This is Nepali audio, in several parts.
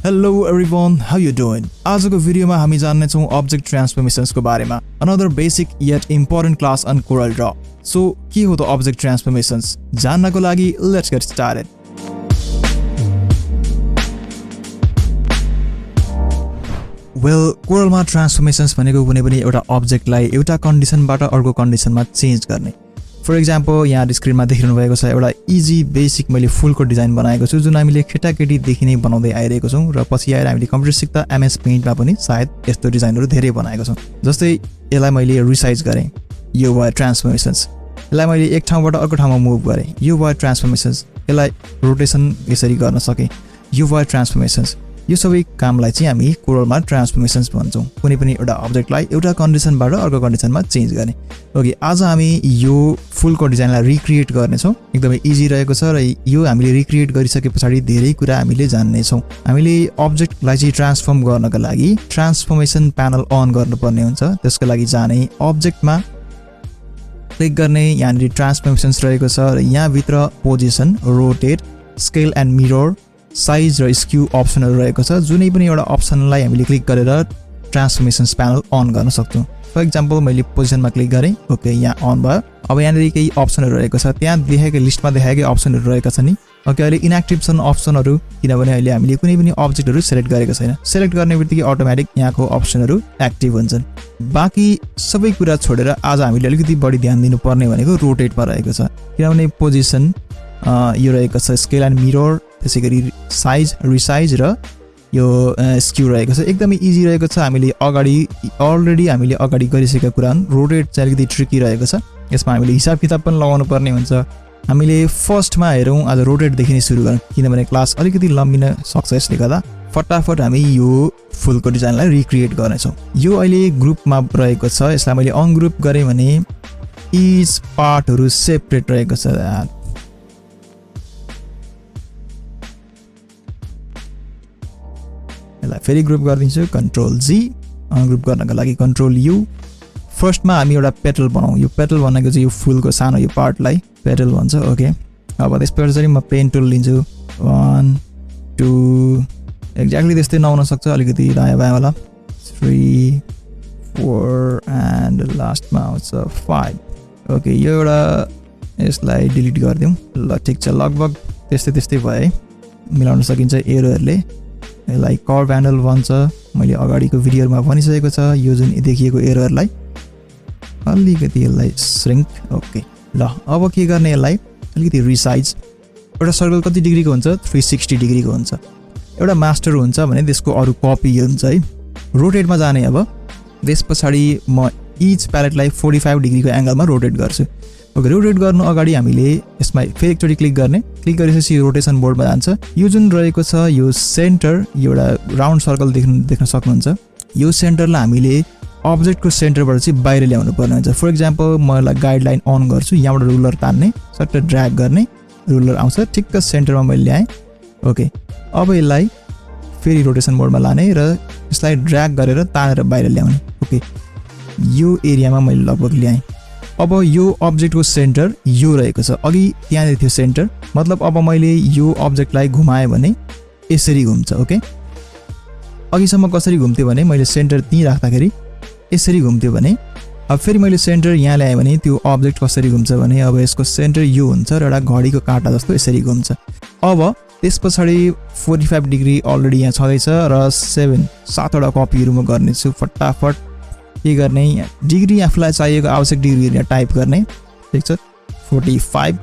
Hello everyone, how you doing? आजको भिडियोमा हामी जान्ने छौं object transformations को बारेमा. Another basic yet important class on Corel Draw. So, के हो त object transformations? जान्नको लागि let's get started. Well, Corel मा transformations भनेको कुनै पनि एउटा object लाई एउटा कन्डिसनबाट अर्को कन्डिसनमा चेन्ज गर्ने. For example, यहाँ स्क्रिनमा देखिरहनु भएको छ एउटा इजी बेसिक मैले फुलको डिजाइन बनाएको छु जुन हामीले केटाकेटी देखि नै बनाउँदै आइरहेको छौं र पछि आएर हामीले कम्प्युटर सिक्दा MS Paint मा पनि सायद यस्तो डिजाइनहरु धेरै बनाएको छौं. जस्तै यसलाई मैले रिसाइज गरे, यो भयो ट्रान्सफर्मेशन्स. यसलाई मैले एक ठाउँबाट अर्को ठाउँमा मुभ गरे, यो भयो ट्रान्सफर्मेशन्स. यसलाई रोटेसन यसरी गर्न सके, यो भयो ट्रान्सफर्मेशन्स. यो सबै कामलाई चाहिँ हामी कोरलमा ट्रान्सफर्मेशन्स भन्छौं. कुनै पनि एउटा अब्जेक्टलाई एउटा कन्डिसनबाट अर्को कन्डिसनमा चेन्ज गर्ने. ओके, आज हामी यो फुलको डिजाइनलाई रिक्रिएट गर्ने छौं. एकदमै इजी रहेको छ र यो हामीले रिक्रिएट गरिसकेपछि धेरै कुरा हामीले जान्ने छौं. हामीले अब्जेक्टलाई चाहिँ ट्रान्सफर्म गर्नको लागि ट्रान्सफर्मेसन प्यानल अन गर्नुपर्ने हुन्छ. त्यसको लागि जाने अब्जेक्टमा क्लिक गर्ने, यहाँ ट्रान्सफर्मेशन्स रहेको छ र यहाँ भित्र position, rotate, scale and mirror, size र स्क्यू अप्सनहरु रहेको छ. जुनै पनि एउटा अप्सनलाई हामीले क्लिक गरेर ट्रान्सफर्मेशन्स प्यानल अन गर्न सक्छौं. फर एक्जाम्पल मैले पोजिसनमा क्लिक गरे, ओके यहाँ अन भयो. अब यहाँ केही अप्सनहरु रहेको छ, त्यहाँ देखेको लिस्टमा देखाएकै अप्सनहरु रहेका छन् नि. ओके, अहिले इनएक्टिभ छन् अप्सनहरु किनभने अहिले हामीले कुनै पनि अब्जेक्टहरु सिलेक्ट गरेको छैन. सिलेक्ट गर्ने बित्तिकै अटोमेटिक यहाँको अप्सनहरु एक्टिभ हुन्छन्. बाँकी सबै कुरा छोडेर आज हामीले अलिकति बढी ध्यान दिनुपर्ने भनेको रोटेटमा रहेको छ. किनभने पोजिसन यो रहेको छ, स्केल एन्ड मिरर, त्यसैगरी साइज, रिसाइज र यो स्क्यू रहेको छ. एकदमै इजी रहेको छ. हामीले अलरेडी हामीले अगाडि गरिसकेका कुरा हुन्. रोटेट चाहिँ अलिकति ट्रिकी रहेको छ. यसमा हामीले हिसाब किताब पनि लगाउनु पर्ने हुन्छ. हामीले फर्स्टमा हेरौँ, आज रोटेटदेखि नै सुरु गरौँ किनभने क्लास अलिकति लम्बिन सक्छ. यसले गर्दा फटाफट हामी यो फुलको डिजाइनलाई रिक्रिएट गर्नेछौँ. यो अहिले ग्रुपमा रहेको छ. यसलाई मैले अनग्रुप गरेँ भने इच पार्टहरु सेपरेट रहेको छ. यसलाई फेरि ग्रुप गरिदिन्छु, कन्ट्रोल जी. अनग्रुप गर्नको लागि कन्ट्रोल यू. फर्स्टमा हामी एउटा पेटल बनाऊ. यो पेटल भनेको चाहिँ यो फुलको सानो यो पार्टलाई पेटल भन्छ. ओके, अब त्यसपछि चाहिँ म पेन टुल लिन्छु. 1 2 एक्ज्याक्टली त्यस्तै नहुन सक्छ, अलिकति दायाँ बायाँ होला. 3 4 एन्ड लास्टमा आउँछ 5. ओके, यो एउटा यसलाई डिलिट गरिदिउँ. ल ठिक छ, लगभग त्यस्तै भयो है. मिलाउन सकिन्छ एरोहरुले. यसलाई कर्भ ह्यान्डल भन्छ. मैले अगाडिको भिडियोमा भनिसकेको छ यो जुन देखिएको एररलाई अलिकति यसलाई श्रिङ्क. ओके, ल अब के गर्ने, यसलाई अलिकति रिसाइज. एउटा सर्कल कति डिग्रीको हुन्छ? 360 डिग्रीको हुन्छ. एउटा मास्टर हुन्छ भने त्यसको अरू कपी हुन्छ है. रोटेटमा जाने. अब त्यस पछाडि म इच प्यालेटलाई 45 डिग्रीको एंगलमा रोटेट गर्छु. ओके, रोटेट गर्नु अगाडि हामीले यसमा फेरि एकचोटि क्लिक गर्ने. क्लिक गरेपछि रोटेसन बोर्डमा जान्छ. यो जुन रहेको छ यो सेन्टर, यो एउटा राउन्ड सर्कल देख्न सक्नुहुन्छ. यो सेन्टरलाई हामीले अब्जेक्टको सेन्टरबाट चाहिँ बाहिर ल्याउनु पर्ने हुन्छ. फर एक्जाम्पल म यसलाई गाइडलाइन अन गर्छु. यहाँबाट रुलर तान्ने, सट्ट ड्र्याग गर्ने, रुलर आउँछ ठिक्क सेन्टरमा मैले ल्याएँ. ओके, अब यसलाई फेरि रोटेसन मोडमा लाने र यसलाई ड्र्याग गरेर तानेर बाहिर ल्याउने. ओके, यो एरियामा मैले लगभग ल्याएँ. अब यो अब्जेक्टको सेन्टर यो रहेको छ. अघि त्यहाँ थियो सेन्टर, मतलब अब मैले यो अब्जेक्टलाई घुमाएँ भने यसरी घुम्छ. ओके, अघिसम्म कसरी घुम्थ्यो भने मैले सेन्टर त्यहीँ राख्दाखेरि यसरी घुम्थ्यो भने अब फेरि मैले सेन्टर यहाँ ल्याएँ भने त्यो अब्जेक्ट कसरी घुम्छ भने अब यसको सेन्टर यो हुन्छ र एउटा घडीको काँटा जस्तो यसरी घुम्छ. अब त्यस पछाडि 45 डिग्री अलरेडी यहाँ छँदैछ र 7वटा कपीहरू म गर्नेछु. फटाफट के गर्ने, डिग्री आफूलाई चाहिएको आवश्यक डिग्री यहाँ टाइप गर्ने. ठिक छ, 45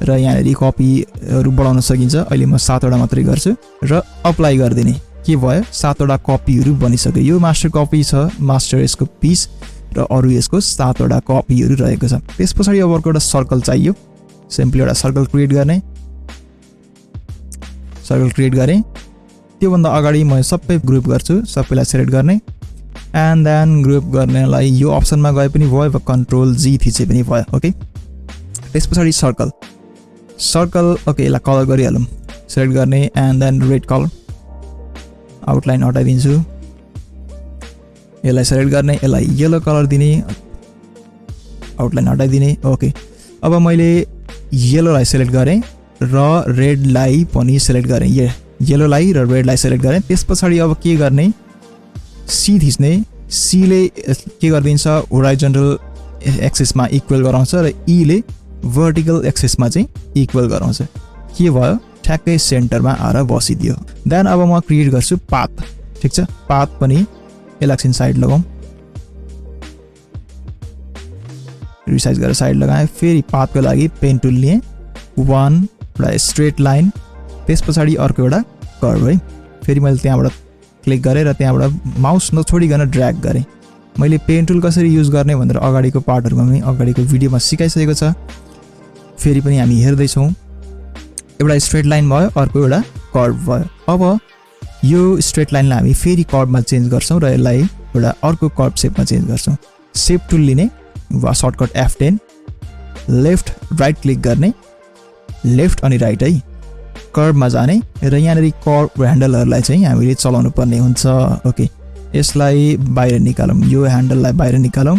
र यहाँनिर कपीहरू बढाउन सकिन्छ. अहिले म 7वटा मात्रै गर्छु र अप्लाई गरिदिने. के भयो, 7वटा कपीहरू बनिसक्यो. यो मास्टर कपी छ, मास्टर यसको पिस र अरू यसको 7वटा कपीहरू रहेको छ. त्यस पछाडि अब अर्को एउटा सर्कल चाहियो. सिम्पली एउटा सर्कल क्रिएट गर्ने. सर्कल क्रिएट गरेँ. त्योभन्दा अगाडि म सबै ग्रुप गर्छु. सबैलाई सिलेक्ट गर्ने एन्ड देन ग्रुप गर्नेलाई यो अप्सनमा गए पनि भयो, कन्ट्रोल जी थिचे पनि भयो. ओके, त्यस पछाडि सर्कल. ओके, यसलाई कलर गरिहालौँ. सिलेक्ट गर्ने and then red colour. Outline हटाइदिन्छु. यसलाई सिलेक्ट गर्ने, यसलाई येलो कलर दिने, आउटलाइन हटाइदिने. ओके, अब मैले येलोलाई सिलेक्ट गरेँ र रेडलाई पनि सिलेक्ट गरेँ. येलोलाई र रेडलाई सेलेक्ट गरेँ। त्यसपछि अब के गर्ने, सी थिच्ने, सीले के गरिदिन्छ होराइजन्टल एक्सिसमा इक्वल गराउँछ र ईले भर्टिकल एक्सिसमा चाहिँ इक्वल गराउँछ। के भयो, ठ्याक्कै सेन्टरमा आएर बसिदियो। देन अब म क्रिएट गर्छु पाथ, ठिक छ। पाथ पनि एकछिन साइड लगाउँ, रिसाइज गरेर साइड लगाएँ। फेरि पाथको लागि पेन टुल लिएँ, 1 एउटा स्ट्रेट लाइन, त्यस पछाडि अर्को एउटा कर्भ है। फेरि मैले त्यहाँबाट क्लिक गरेँ र त्यहाँबाट माउस नछोडिकन ड्र्याग गरेँ। मैले पेन टुल कसरी युज गर्ने भनेर अगाडिको पार्टहरुमा पनि अगाडिको भिडियोमा सिकाइसकेको छ। फेरि पनि हामी हेर्दैछौँ, एउटा स्ट्रेट लाइन भयो, अर्को एउटा कर्भ भयो। अब यो स्ट्रेट लाइनलाई हामी फेरि कर्भमा चेन्ज गर्छौँ र यसलाई एउटा अर्को कर्भ सेपमा चेन्ज गर्छौँ। सेप टुल लिने वा shortcut F10, left right click गर्ने, लेफ्ट अनि राइट है, कर्भमा जाने र यहाँनिर कर्भ ह्यान्डलहरूलाई चाहिँ हामीले चलाउनु पर्ने हुन्छ। ओके, यसलाई बाहिर निकालौँ, यो ह्यान्डललाई बाहिर निकालौँ।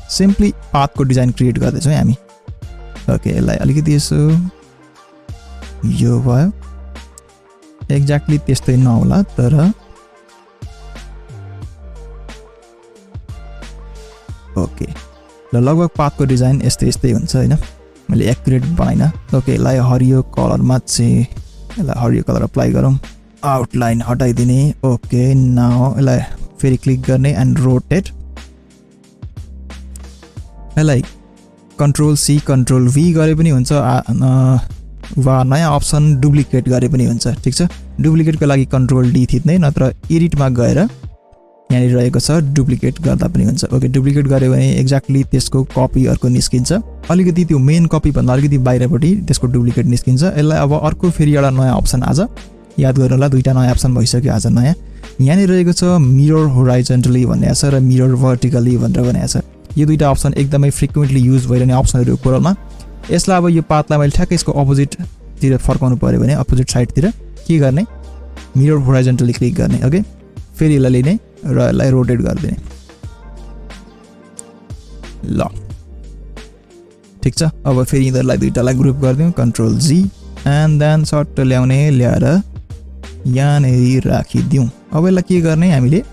सिम्पली पाथको डिजाइन क्रिएट गर्दैछौँ हामी। ओके, यसलाई अलिकति यसो यो भयो, एक्ज्याक्टली त्यस्तै नहोला तर ओके ल, लगभग पाथको डिजाइन यस्तै यस्तै हुन्छ होइन, मैले एक्युरेट बनाइनँ। ओके, यसलाई हरियो कलरमा चाहिँ यसलाई हरियो कलर अप्लाई गरौँ, आउटलाइन हटाइदिने। ओके, नाउ यसलाई फेरि क्लिक गर्ने एन्ड रोटेट। यसलाई कन्ट्रोल सी कन्ट्रोल भी गरे पनि हुन्छ वा नयाँ अप्सन डुप्लिकेट गरे पनि हुन्छ, ठिक छ। डुप्लिकेटको लागि कन्ट्रोल डी थिच्ने, नत्र एडिटमा गएर यहाँनिर रहेको छ डुप्लिकेट गर्दा पनि हुन्छ। ओके, डुप्लिकेट गऱ्यो भने एक्ज्याक्टली त्यसको कपी अर्को निस्किन्छ, अलिकति त्यो मेन कपी भन्दा अलिकति बाहिरपट्टि त्यसको डुप्लिकेट निस्किन्छ। यसलाई अब अर्को फेरि एउटा नयाँ अप्सन आज याद गर्नु होला, दुईवटा नयाँ अप्सन भइसक्यो आज नयाँ। यहाँनिर रहेको छ मिरर होराइजन्टली भन्ने छ र मिरर भर्टिकली भनेर भनेको छ। यो दुईवटा अप्सन एकदमै फ्रिक्वेन्टली युज भइरहने अप्सनहरू कोरलमा। यसलाई अब यो पाथलाई मैले ठ्याक्कै यसको अपोजिटतिर फर्काउनु पऱ्यो भने अपोजिट साइडतिर के गर्ने, मिरर होराइजन्टली क्लिक गर्ने। ओके, फेरि यसलाई लिने र यसलाई रोटेट गरिदिने। ल, ठिक छ। अब फेरि यिनीहरूलाई दुईवटालाई ग्रुप गरिदिउँ, control G and then sort ल्याउने, ल्याएर यहाँनिर राखिदिउँ। अब यसलाई के गर्ने, हामीले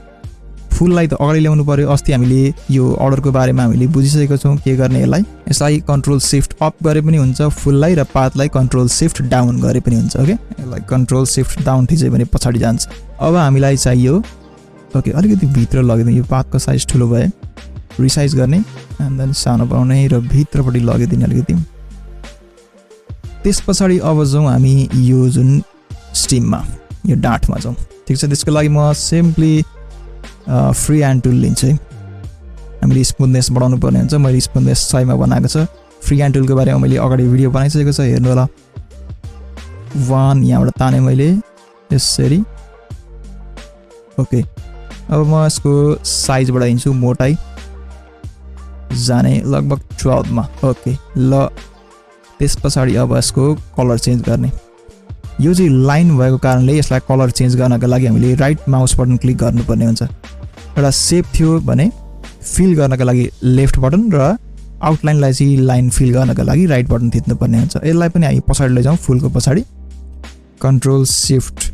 फुललाई त अगाडि ल्याउनु पर्यो। अस्ति हामीले यो अर्डरको बारेमा हामीले बुझिसकेको छौँ के गर्ने। यसलाई कन्ट्रोल सिफ्ट अप गरे पनि हुन्छ फुललाई, र पाथलाई कन्ट्रोल सिफ्ट डाउन गरे पनि हुन्छ। ओके, यसलाई कन्ट्रोल सिफ्ट डाउन थिच्यो भने पछाडि जान्छ। अब हामीलाई चाहियो, ओके, अलिकति भित्र लगिदिउँ, यो पाथको साइज ठुलो भए, रिसाइज गर्ने एन्ड देन सानो बनाउने र भित्रपट्टि लगिदिने अलिकति। त्यस पछाडि अब जाउँ हामी यो जुन स्टिममा, यो डाँठमा जाउँ, ठिक छ। त्यसको लागि म सिम्पली फ्री ह्यान्ड टुल लिन्छु है। हामीले स्मुथनेस बढाउनु पर्ने हुन्छ, मैले स्मुथनेस 6 मा बनाएको छ। फ्री ह्यान्ड टुलको बारेमा मैले अगाडि भिडियो बनाइसकेको छ, हेर्नु होला। 1 यहाँबाट ताने मैले यसरी। ओके, अब म यसको साइज बढाइदिन्छु, मोटाइ जाने लगभग 12 मा। ओके, ल, त्यस पछाडि अब यसको कलर चेन्ज गर्ने। यो चाहिँ लाइन भएको कारणले यसलाई कलर चेन्ज गर्नका लागि हामीले राइट माउस बटन क्लिक गर्नुपर्ने हुन्छ। एउटा सेप थियो भने फिल गर्नका लागि लेफ्ट बटन र आउटलाइनलाई चाहिँ लाइन फिल गर्नका लागि राइट बटन थिच्नुपर्ने हुन्छ। यसलाई पनि हामी पछाडि लैजाउँ, फुलको पछाडि कन्ट्रोल सिफ्ट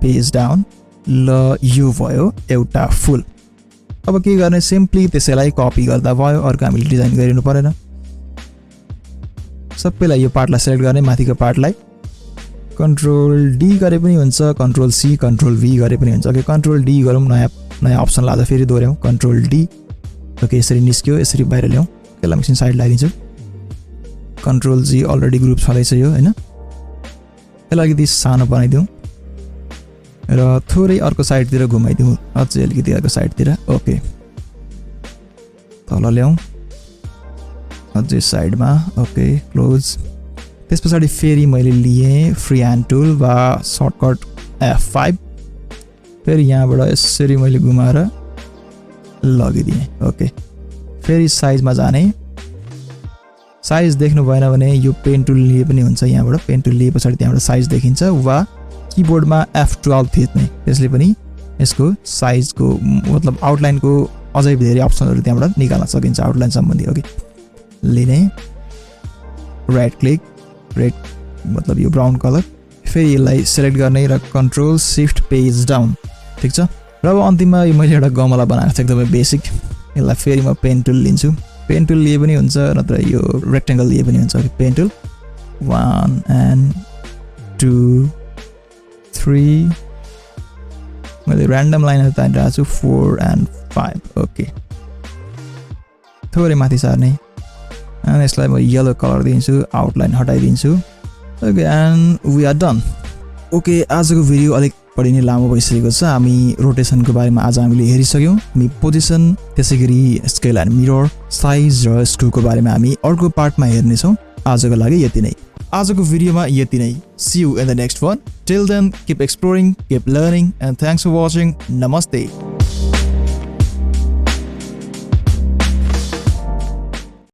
पेज डाउन। ल, यो भयो एउटा फुल। अब के गर्ने, सिम्पली त्यसैलाई कपी गर्दा भयो, अर्को हामीले डिजाइन गरिनु परेन। सबैलाई यो पार्टलाई सेलेक्ट गर्ने, माथिको पार्टलाई कन्ट्रोल डी गरे पनि हुन्छ, कन्ट्रोल सी कन्ट्रोल भी गरे पनि हुन्छ। ओके, कन्ट्रोल डी गरौँ, नयाँ अप्सन लाँदा फेरि दोहोऱ्याउँ, कन्ट्रोल डी। ओके, यसरी निस्क्यो, यसरी बाहिर ल्याउँ, यसलाई एकछिन साइड लगाइदिन्छु। कन्ट्रोल जी अलरेडी ग्रुप छँदैछ यो होइन, यसलाई अलिकति सानो बनाइदिउँ र थोरै अर्को साइडतिर घुमाइदिउँ, अझै अलिकति अर्को साइडतिर। ओके, तल ल्याउँ, अझै साइडमा। Okay, close. त्यस पछाडि फेरि मैले लिएँ फ्री ह्यान्ड टुल वा सर्टकट F5, फेरि यहाँबाट यसरी मैले घुमाएर लगिदिएँ। ओके, फेरि साइजमा जाने, साइज देख्नु भएन भने यो पेन टुल लिए पनि हुन्छ। यहाँबाट पेन टुल लिए पछाडि त्यहाँबाट साइज देखिन्छ, वा किबोर्डमा F12 थिच्ने, त्यसले पनि यसको साइजको मतलब आउटलाइनको अझै धेरै अप्सनहरू त्यहाँबाट निकाल्न सकिन्छ आउटलाइन सम्बन्धी। ओके, लिने, राइट क्लिक, रेड मतलब यो ब्राउन कलर, फेरि यसलाई सेलेक्ट गर्ने र कन्ट्रोल शिफ्ट पेज डाउन ठिक छ र अब अन्तिममा मैले एउटा गमला बनाएको छु एकदमै बेसिक यसलाई फेरि म पेन टुल लिन्छु पेन टुल लिए पनि हुन्छ नत्र यो रेक्टेंगल लिए पनि हुन्छ पेन टुल 1 and 2 3 मैले र्यान्डम लाइनहरु तानिरहेको छु 4 and 5 ओके थोरै माथि सार्ने अनि यसलाई म येलो कलर दिन्छु आउटलाइन हटाइदिन्छु okay and we are done okay आजको भिडियो अलिक बढी नै लामो भइसकेको छ हामी रोटेसनको बारेमा आज हामीले हेरिसक्यौं हामी पोजिसन त्यसैगरी स्केल एन्ड मिरर साइज र स्क्रुको बारेमा हामी अर्को पार्टमा हेर्ने छौं आजको लागि यति नै आजको भिडियोमा यति नै see you in the next one till then keep exploring keep learning and thanks for watching namaste